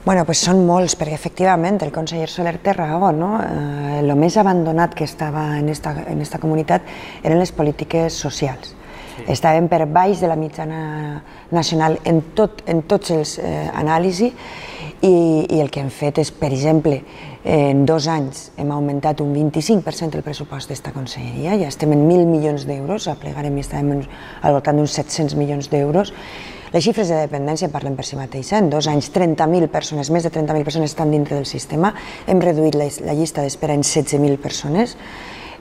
Bueno, pues són molts, perquè efectivament el conseller Soler té raó, no? El més abandonat que estava en esta comunitat eren les polítiques socials. Estaven per baix de la mitjana nacional en tots els anàlisis i el que hem fet és, per exemple, en 2 anys hem augmentat un 25% el pressupost d'esta conselleria, ja estem en 1.000 milions d'euros, aplegarem i estàvem al voltant d'uns 700 milions d'euros. Les xifres de dependència parlen per si mateixa. En 2 anys, 30.000 persones, més de 30.000 persones estan dintre del sistema. Hem reduït la llista d'espera en 16.000 persones.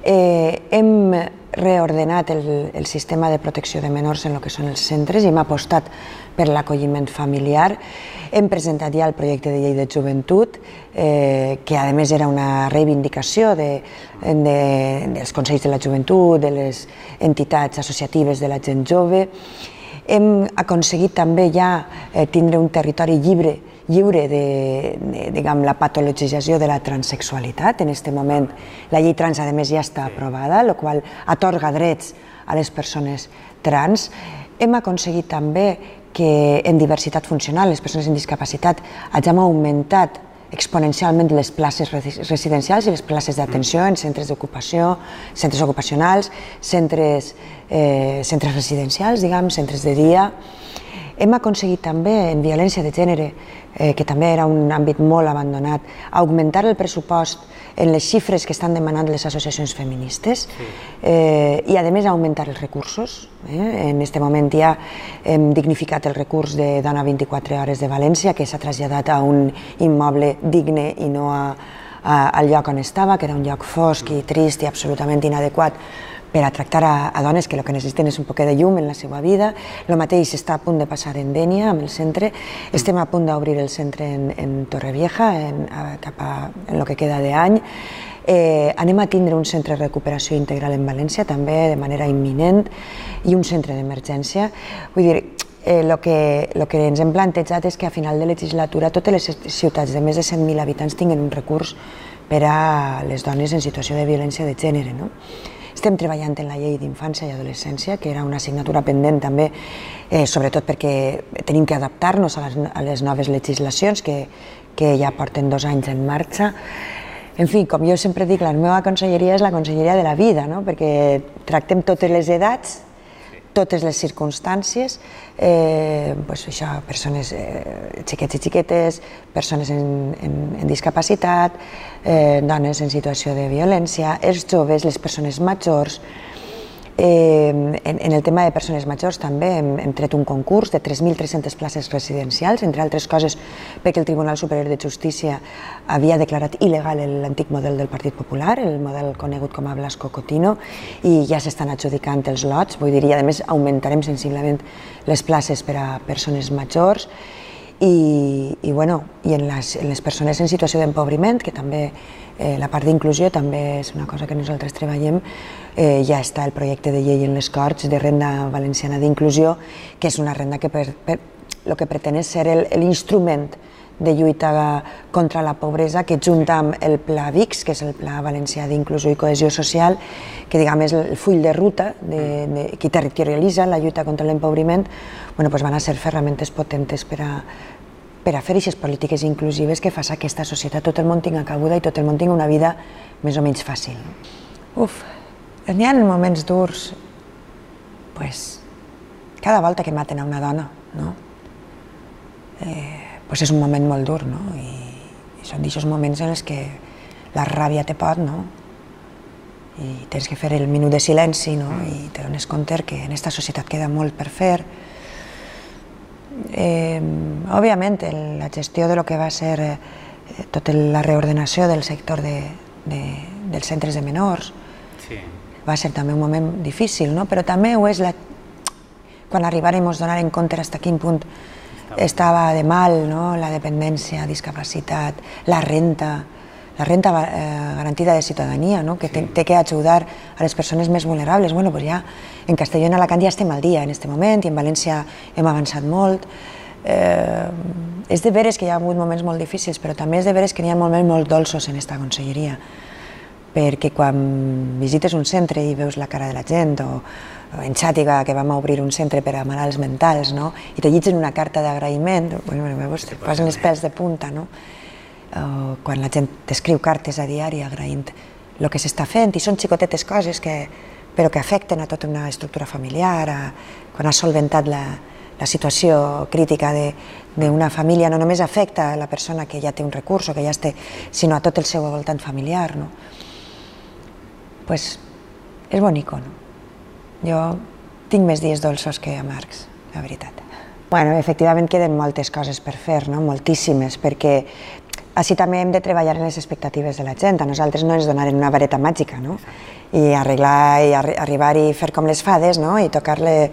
Hem reordenat el sistema de protecció de menors en el que són els centres i hem apostat per l'acolliment familiar. Hem presentat ja el projecte de llei de joventut, que a més era una reivindicació dels consells de la joventut, de les entitats associatives de la gent jove. Hem aconseguit també ja tindre un territori lliure de la patologització de la transsexualitat. En aquest moment la llei trans a més ja està aprovada, la qual atorga drets a les persones trans. Hem aconseguit també que en diversitat funcional, les persones amb discapacitat, hagin augmentat exponencialment les places residencials i les places d'atenció en centres d'ocupació, centres ocupacionals, centres residencials, centres de dia. Hem aconseguit també en violència de gènere, que també era un àmbit molt abandonat, augmentar el pressupost en les xifres que estan demanant les associacions feministes i a més augmentar els recursos. En aquest moment ja hem dignificat el recurs de Dona 24 Hores de València, que s'ha traslladat a un immoble digne i no al lloc on estava, que era un lloc fosc i trist i absolutament inadequat per a tractar a dones que el que necessiten és un poc de llum en la seva vida. El mateix està a punt de passar en Dénia, amb el centre. Estem a punt d'obrir el centre en Torrevieja, en el que queda d'any. Anem a tindre un centre de recuperació integral en València, també de manera imminent, i un centre d'emergència. Vull dir, el que ens hem plantejat és que a final de legislatura totes les ciutats de més de 100.000 habitants tinguin un recurs per a les dones en situació de violència de gènere. Estem treballant en la llei d'infància i adolescència, que era una assignatura pendent també, sobretot perquè tenim que adaptar-nos a les noves legislacions que ja porten 2 anys en marxa. En fi, com jo sempre dic, la meva conselleria és la conselleria de la vida, perquè tractem totes les edats, totes les circumstàncies, persones xiquets i xiquetes, persones en discapacitat, dones en situació de violència, els joves, les persones majors. En el tema de persones majors també hem tret un concurs de 3.300 places residencials, entre altres coses perquè el Tribunal Superior de Justícia havia declarat il·legal l'antic model del Partit Popular, el model conegut com a Blasco-Cotino, i ja s'estan adjudicant els lots, vull dir, i a més augmentarem sensiblement les places per a persones majors i en les persones en situació d'empobriment, que també la part d'inclusió també és una cosa que nosaltres treballem. Ja està el projecte de llei en les Corts de renda valenciana d'inclusió, que és una renda que el que pretén és ser l'instrument de lluita contra la pobresa, que junta amb el Pla VICS, que és el Pla Valencià d'Inclusió i Cohesió Social, que és el full de ruta que territorialitza la lluita contra l'empobriment, van a ser ferramentes potentes per a fer aquestes polítiques inclusives que fan que aquesta societat tot el món tinga cabuda i tot el món tingui una vida més o menys fàcil. N'hi ha moments durs, cada volta que maten a una dona, és un moment molt dur, i són d'aquests moments en què la ràbia te pot, i tens que fer el minut de silenci i te dones compte que en aquesta societat queda molt per fer. Òbviament, la gestió del que va ser tota la reordenació del sector dels centres de menors va ser també un moment difícil, però també ho és quan arribarem a donar en compte fins a quin punt estava de mal la dependència, discapacitat, la renta garantida de ciutadania, que té que ajudar a les persones més vulnerables. Ja en Castelló i en Alacant ja estem al dia en aquest moment i en València hem avançat molt. És de veres que hi ha hagut moments molt difícils, però també és de veres que n'hi ha moments molt dolços en aquesta conselleria, perquè quan visites un centre i veus la cara de la gent, o en Xàtiva, que vam obrir un centre per a malalts mentals, i te llitgen una carta d'agraïment, te posen els pèls de punta, quan la gent t'escriu cartes a diari agraint el que s'està fent, i són xicotetes coses però que afecten a tota una estructura familiar, quan has solventat la situació crítica d'una família, no només afecta a la persona que ja té un recurs o que ja es té, sinó a tot el seu voltant familiar. Pues és bonico, no? Jo tinc més dies dolços que amargs, la veritat. Bueno, efectivament queden moltes coses per fer, moltíssimes, perquè així també hem de treballar en les expectatives de la gent. A nosaltres no ens donaren una vareta màgica, i arreglar i arribar i fer com les fades, i tocar-le...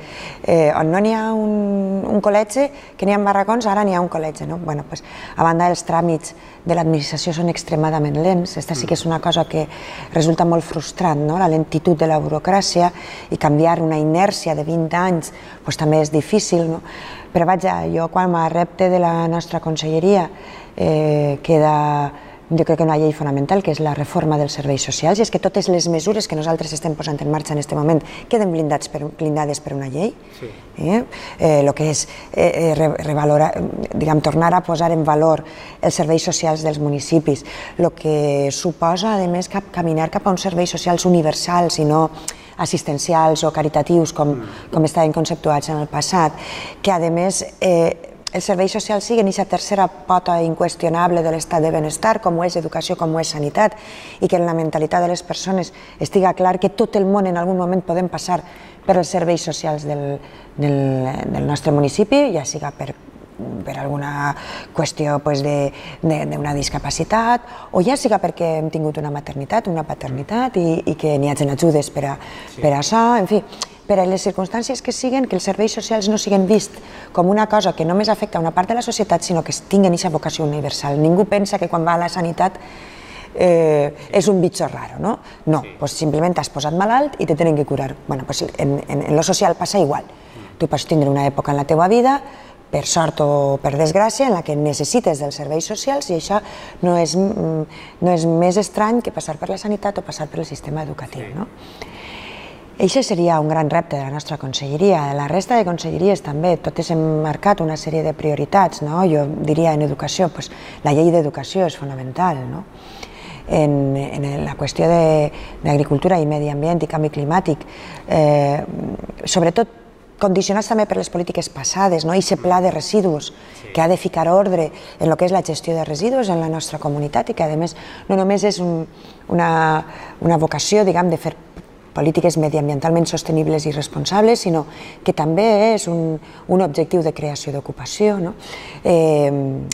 On no n'hi ha un col·legi, que n'hi ha barracons, ara n'hi ha un col·legi. A banda, els tràmits de l'administració són extremadament lents. Aquesta sí que és una cosa que resulta molt frustrant, la lentitud de la burocràcia, i canviar una inèrcia de 20 anys també és difícil. Però vaja, jo quan me repte de la nostra conselleria queda, jo crec que una llei fonamental, que és la reforma dels serveis socials, i és que totes les mesures que nosaltres estem posant en marxa en aquest moment queden blindades per una llei. El que és tornar a posar en valor els serveis socials dels municipis, el que suposa, a més, caminar cap a uns serveis socials universals i no assistencials o caritatius com estaven conceptuats en el passat, que a més els serveis socials siguin aquesta tercera pota inqüestionable de l'estat de benestar, com ho és educació, com ho és sanitat, i que en la mentalitat de les persones estiga clar que tot el món en algun moment podem passar per els serveis socials del nostre municipi, ja siga per alguna qüestió d'una discapacitat, o ja siga perquè hem tingut una maternitat, una paternitat, i que n'hi hagin ajudes per a això, en fi, per a les circumstàncies que siguen, que els serveis socials no siguin vist com una cosa que només afecta una part de la societat, sinó que tinguin aquesta vocació universal. Ningú pensa que quan va a la sanitat és un bitxo raro, no? No, simplement t'has posat malalt i te tenen que curar. En lo social passa igual. Tu pots tindre una època en la teva vida, per sort o per desgràcia, en la que necessites dels serveis socials, i això no és més estrany que passar per la sanitat o passar per el sistema educatiu. Això seria un gran repte de la nostra conselleria. La resta de conselleries també, totes hem marcat una sèrie de prioritats. Jo diria en educació, la llei d'educació és fonamental. En la qüestió d'agricultura i medi ambient i canvi climàtic, sobretot condicionats també per les polítiques passades, i aquest pla de residus que ha de ficar ordre en el que és la gestió de residus en la nostra comunitat, i que a més no només és una vocació de fer polítiques mediambientalment sostenibles i responsables, sinó que també és un objectiu de creació d'ocupació. En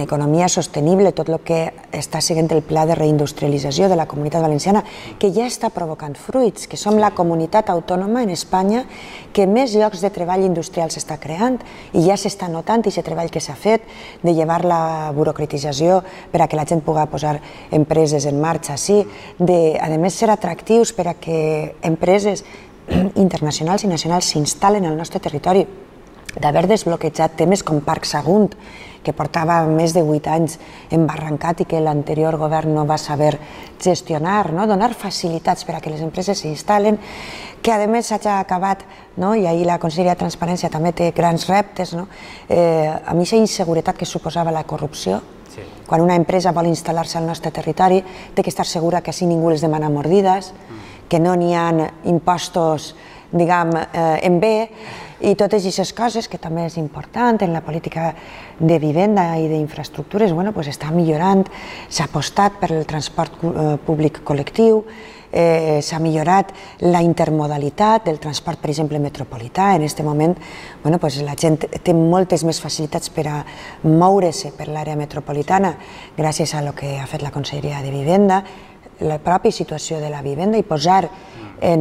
economia sostenible, tot el que està seguint el pla de reindustrialització de la Comunitat Valenciana, que ja està provocant fruits, que som la comunitat autònoma en Espanya que més llocs de treball industrial s'està creant, i ja s'està notant aquest treball que s'ha fet de llevar la burocratització per a que la gent pugui posar empreses en marxa, a més ser atractius per a que empreses internacionals i nacionals s'instal·len al nostre territori, d'haver desbloquejat temes com Parc Sagunt, que portava més de 8 anys embarrancat i que l'anterior govern no va saber gestionar, donar facilitats per a que les empreses s'instal·len, que a més s'ha acabat, i ahir la Conselleria de Transparència també té grans reptes, amb aquesta inseguretat que suposava la corrupció. Quan una empresa vol instal·lar-se al nostre territori, té que estar segura que així ningú les demana mordides, que no n'hi ha impostos, en bé, i totes aquestes coses, que també és important en la política de vivenda i d'infraestructures, està millorant, s'ha apostat per el transport públic col·lectiu, s'ha millorat la intermodalitat del transport, per exemple, metropolità. En aquest moment la gent té moltes més facilitats per a moure's per l'àrea metropolitana gràcies a el que ha fet la Conselleria de Vivenda, la pròpia situació de la vivenda, i posar a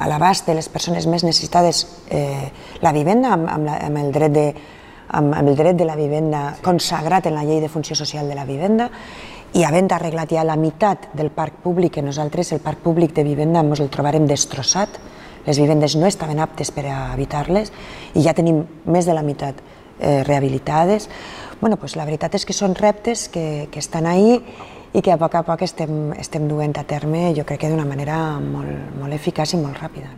l'abast de les persones més necessitades la vivenda, amb el dret de la vivenda consagrat en la Llei de Funció Social de la Vivenda, i havent arreglat ja la meitat del parc públic, que nosaltres el parc públic de vivenda ens el trobarem destrossat, les vivendes no estaven aptes per a habitar-les, i ja tenim més de la meitat rehabilitades. La veritat és que són reptes que estan ahí i que a poc estem duent a terme, jo crec que d'una manera molt eficaç i molt ràpida.